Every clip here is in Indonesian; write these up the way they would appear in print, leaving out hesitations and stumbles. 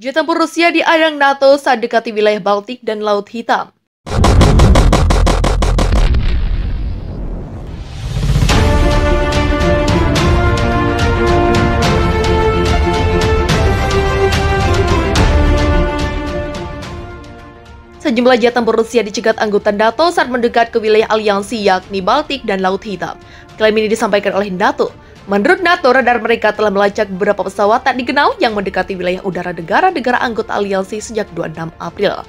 Jet tempur Rusia diadang NATO saat dekati wilayah Baltik dan Laut Hitam. Sejumlah jet tempur Rusia dicegat anggota NATO saat mendekat ke wilayah aliansi yakni Baltik dan Laut Hitam. Klaim ini disampaikan oleh NATO. Menurut NATO, radar mereka telah melacak beberapa pesawat tak dikenal yang mendekati wilayah udara negara-negara anggota aliansi sejak 26 April.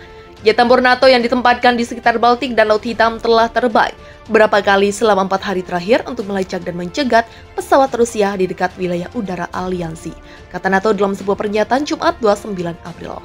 Jet tempur NATO yang ditempatkan di sekitar Baltik dan Laut Hitam telah terbang beberapa kali selama 4 hari terakhir untuk melacak dan mencegat pesawat Rusia di dekat wilayah udara aliansi, kata NATO dalam sebuah pernyataan Jumat 29 April.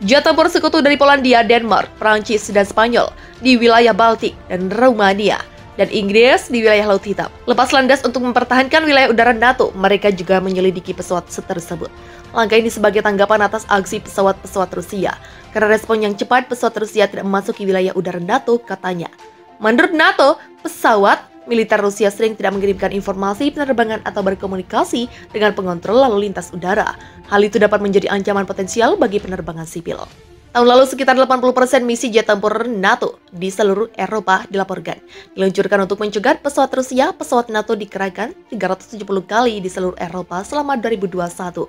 Jet tempur sekutu dari Polandia, Denmark, Prancis, dan Spanyol di wilayah Baltik dan Rumania, dan Inggris di wilayah Laut Hitam. Lepas landas untuk mempertahankan wilayah udara NATO, mereka juga menyelidiki pesawat tersebut. Langkah ini sebagai tanggapan atas aksi pesawat-pesawat Rusia. Karena respon yang cepat, pesawat Rusia tidak memasuki wilayah udara NATO, katanya. Menurut NATO, pesawat militer Rusia sering tidak mengirimkan informasi penerbangan atau berkomunikasi dengan pengontrol lalu lintas udara. Hal itu dapat menjadi ancaman potensial bagi penerbangan sipil. Tahun lalu sekitar 80% misi jet tempur NATO di seluruh Eropa dilaporkan diluncurkan untuk mencegat pesawat Rusia. Pesawat NATO dikerahkan 370 kali di seluruh Eropa selama 2021.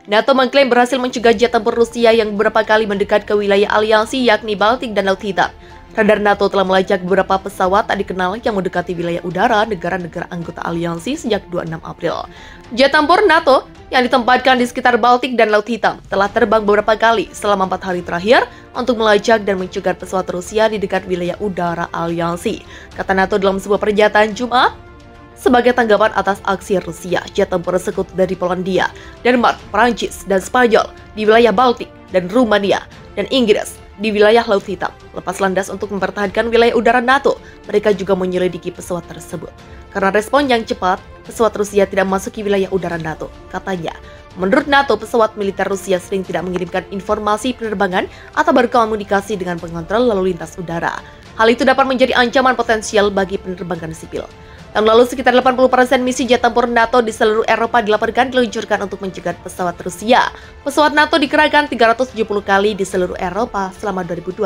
NATO mengklaim berhasil mencegah jet tempur Rusia yang beberapa kali mendekat ke wilayah aliansi yakni Baltik dan Laut Hitam. Radar NATO telah melacak beberapa pesawat tak dikenal yang mendekati wilayah udara negara-negara anggota aliansi sejak 26 April. Jet tempur NATO yang ditempatkan di sekitar Baltik dan Laut Hitam telah terbang beberapa kali selama 4 hari terakhir untuk melacak dan mencegat pesawat Rusia di dekat wilayah udara aliansi, kata NATO dalam sebuah pernyataan Jumat. Sebagai tanggapan atas aksi Rusia, jet tempur sekutu dari Polandia, Denmark, Prancis, dan Spanyol di wilayah Baltik dan Rumania, dan Inggris di wilayah Laut Hitam. Lepas landas untuk mempertahankan wilayah udara NATO, mereka juga menyelidiki pesawat tersebut. Karena respon yang cepat, pesawat Rusia tidak memasuki wilayah udara NATO, katanya. Menurut NATO, pesawat militer Rusia sering tidak mengirimkan informasi penerbangan atau berkomunikasi dengan pengontrol lalu lintas udara. Hal itu dapat menjadi ancaman potensial bagi penerbangan sipil. Tahun lalu, sekitar 80% misi jet tempur NATO di seluruh Eropa dilaporkan diluncurkan untuk mencegat pesawat Rusia. Pesawat NATO dikerahkan 370 kali di seluruh Eropa selama 2021.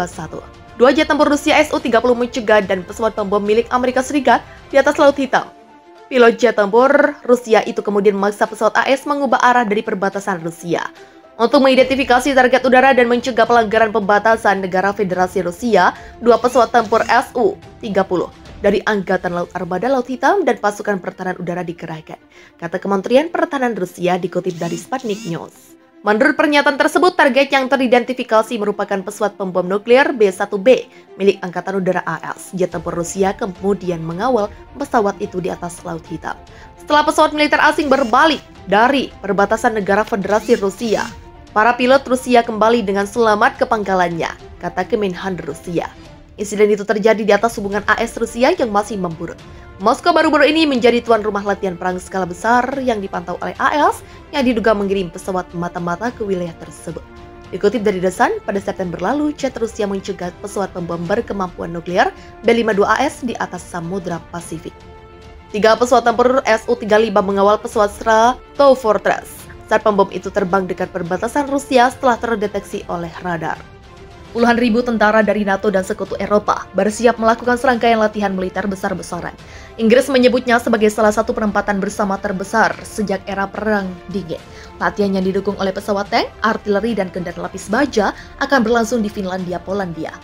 Dua jet tempur Rusia Su-30 mencegat dan pesawat pembom milik Amerika Serikat di atas Laut Hitam. Pilot jet tempur Rusia itu kemudian memaksa pesawat AS mengubah arah dari perbatasan Rusia. Untuk mengidentifikasi target udara dan mencegah pelanggaran pembatasan negara Federasi Rusia, dua pesawat tempur Su-30 dari Angkatan Laut Armada Laut Hitam dan pasukan pertahanan udara dikerahkan, kata Kementerian Pertahanan Rusia dikutip dari Sputnik News. Menurut pernyataan tersebut, target yang teridentifikasi merupakan pesawat pembom nuklir B-1B milik Angkatan Udara AS. Jet tempur Rusia kemudian mengawal pesawat itu di atas Laut Hitam. Setelah pesawat militer asing berbalik dari perbatasan negara Federasi Rusia, para pilot Rusia kembali dengan selamat ke pangkalannya, kata Kemenhan Rusia. Insiden itu terjadi di atas hubungan AS Rusia yang masih memburuk. Moskow baru-baru ini menjadi tuan rumah latihan perang skala besar yang dipantau oleh AS yang diduga mengirim pesawat mata-mata ke wilayah tersebut. Dikutip dari The Sun, pada September lalu, jet Rusia mencegat pesawat pembom berkemampuan nuklir B-52AS di atas Samudra Pasifik. 3 pesawat tempur Su-35 mengawal pesawat Stratofortress saat pembom itu terbang dekat perbatasan Rusia setelah terdeteksi oleh radar. Puluhan ribu tentara dari NATO dan sekutu Eropa bersiap melakukan serangkaian latihan militer besar-besaran. Inggris menyebutnya sebagai salah satu penempatan bersama terbesar sejak era Perang Dingin. Latihan yang didukung oleh pesawat tank, artileri, dan kendaraan lapis baja akan berlangsung di Finlandia, Polandia,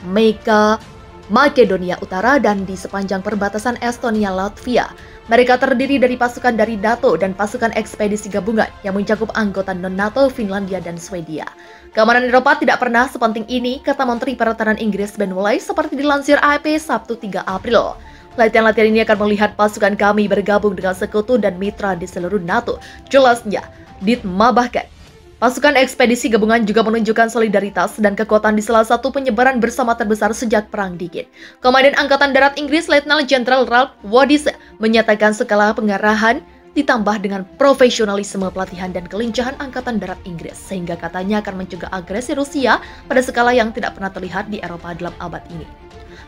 Makedonia Utara, dan di sepanjang perbatasan Estonia, Latvia. Mereka terdiri dari pasukan dari NATO dan pasukan ekspedisi gabungan yang mencakup anggota non-NATO, Finlandia, dan Swedia. Keamanan Eropa tidak pernah sepenting ini, kata Menteri Pertahanan Inggris Ben Wallace seperti dilansir AP Sabtu 3 April. Latihan-latihan ini akan melihat pasukan kami bergabung dengan sekutu dan mitra di seluruh NATO. Jelasnya, ditambahkan. Pasukan ekspedisi gabungan juga menunjukkan solidaritas dan kekuatan di salah satu penyebaran bersama terbesar sejak Perang Dingin. Komandan Angkatan Darat Inggris, Letnan Jenderal Ralph Wadis, menyatakan skala pengarahan ditambah dengan profesionalisme pelatihan dan kelincahan Angkatan Darat Inggris, sehingga katanya akan mencegah agresi Rusia pada skala yang tidak pernah terlihat di Eropa dalam abad ini.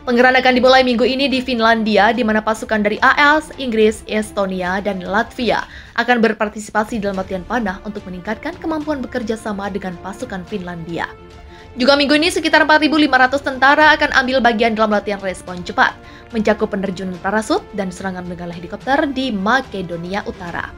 Penggerakan akan dimulai minggu ini di Finlandia, di mana pasukan dari AS, Inggris, Estonia, dan Latvia akan berpartisipasi dalam latihan panah untuk meningkatkan kemampuan bekerja sama dengan pasukan Finlandia. Juga minggu ini sekitar 4.500 tentara akan ambil bagian dalam latihan respon cepat, mencakup penerjunan parasut dan serangan dengan helikopter di Makedonia Utara.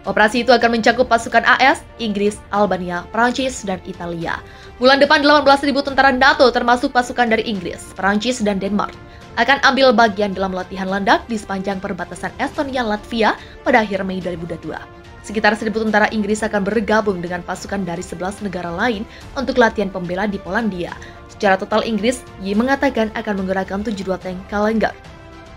Operasi itu akan mencakup pasukan AS, Inggris, Albania, Prancis, dan Italia. Bulan depan 18.000 tentara NATO termasuk pasukan dari Inggris, Prancis, dan Denmark akan ambil bagian dalam latihan landak di sepanjang perbatasan Estonia-Latvia pada akhir Mei 2022. Sekitar 1.000 tentara Inggris akan bergabung dengan pasukan dari 11 negara lain untuk latihan pembela di Polandia. Secara total Inggris mengatakan akan menggunakan 72 tank Kalenga,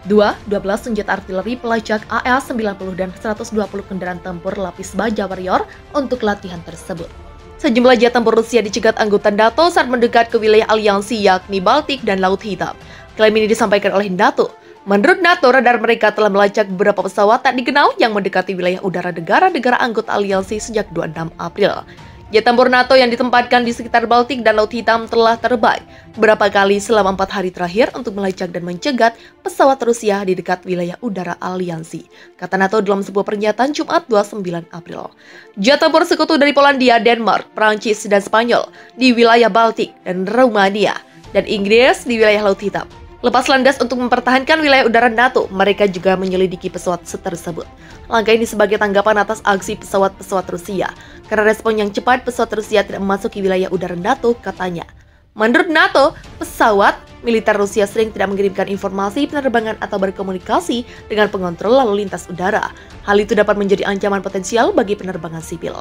12 senjata artileri pelacak AS-90 dan 120 kendaraan tempur lapis baja Warrior untuk latihan tersebut. Sejumlah jet tempur Rusia dicegat anggota NATO saat mendekat ke wilayah aliansi yakni Baltik dan Laut Hitam. Klaim ini disampaikan oleh NATO. Menurut NATO, radar mereka telah melacak beberapa pesawat tak dikenal yang mendekati wilayah udara negara-negara anggota aliansi sejak 26 April. Jet tempur NATO yang ditempatkan di sekitar Baltik dan Laut Hitam telah terbang beberapa kali selama 4 hari terakhir untuk melacak dan mencegat pesawat Rusia di dekat wilayah udara aliansi, kata NATO dalam sebuah pernyataan Jumat 29 April. Jet tempur sekutu dari Polandia, Denmark, Prancis, dan Spanyol di wilayah Baltik dan Rumania, dan Inggris di wilayah Laut Hitam. Lepas landas untuk mempertahankan wilayah udara NATO, mereka juga menyelidiki pesawat tersebut. Langkah ini sebagai tanggapan atas aksi pesawat-pesawat Rusia. Karena respon yang cepat, pesawat Rusia tidak memasuki wilayah udara NATO, katanya. Menurut NATO, pesawat militer Rusia sering tidak mengirimkan informasi penerbangan atau berkomunikasi dengan pengontrol lalu lintas udara. Hal itu dapat menjadi ancaman potensial bagi penerbangan sipil.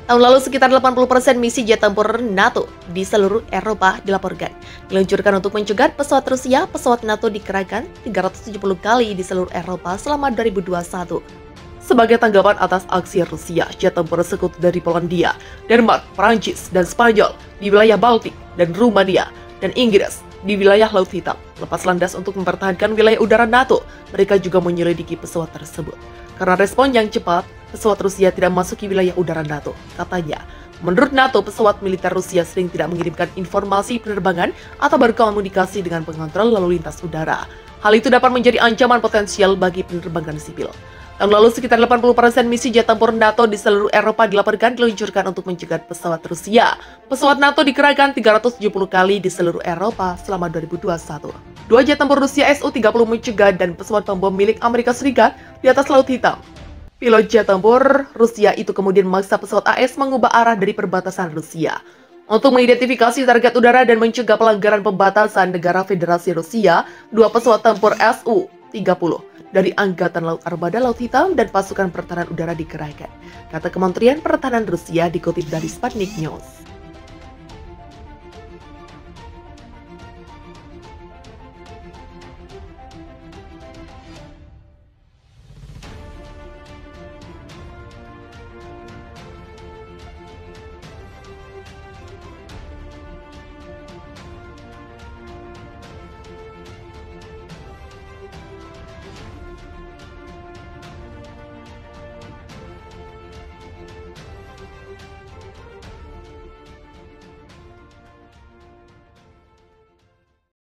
Tahun lalu, sekitar 80% misi jet tempur NATO di seluruh Eropa dilaporkan diluncurkan untuk mencegat pesawat Rusia. Pesawat NATO dikerahkan 370 kali di seluruh Eropa selama 2021. Sebagai tanggapan atas aksi Rusia, jet tempur sekutu dari Polandia, Denmark, Prancis, dan Spanyol di wilayah Baltik dan Rumania, dan Inggris di wilayah Laut Hitam lepas landas untuk mempertahankan wilayah udara NATO. Mereka juga menyelidiki pesawat tersebut. Karena respon yang cepat, pesawat Rusia tidak memasuki wilayah udara NATO, katanya. Menurut NATO, pesawat militer Rusia sering tidak mengirimkan informasi penerbangan atau berkomunikasi dengan pengontrol lalu lintas udara. Hal itu dapat menjadi ancaman potensial bagi penerbangan sipil. Tahun lalu, sekitar 80% misi jet tempur NATO di seluruh Eropa dilaporkan diluncurkan untuk mencegat pesawat Rusia. Pesawat NATO dikerahkan 370 kali di seluruh Eropa selama 2021. Dua jet tempur Rusia Su-30 mencegat dan pesawat pembom milik Amerika Serikat di atas Laut Hitam. Pilot jet tempur Rusia itu kemudian memaksa pesawat AS mengubah arah dari perbatasan Rusia. Untuk mengidentifikasi target udara dan mencegah pelanggaran pembatasan negara Federasi Rusia, dua pesawat tempur Su-30 dari Angkatan Laut Armada Laut Hitam dan pasukan pertahanan udara dikerahkan, kata Kementerian Pertahanan Rusia dikutip dari Sputnik News.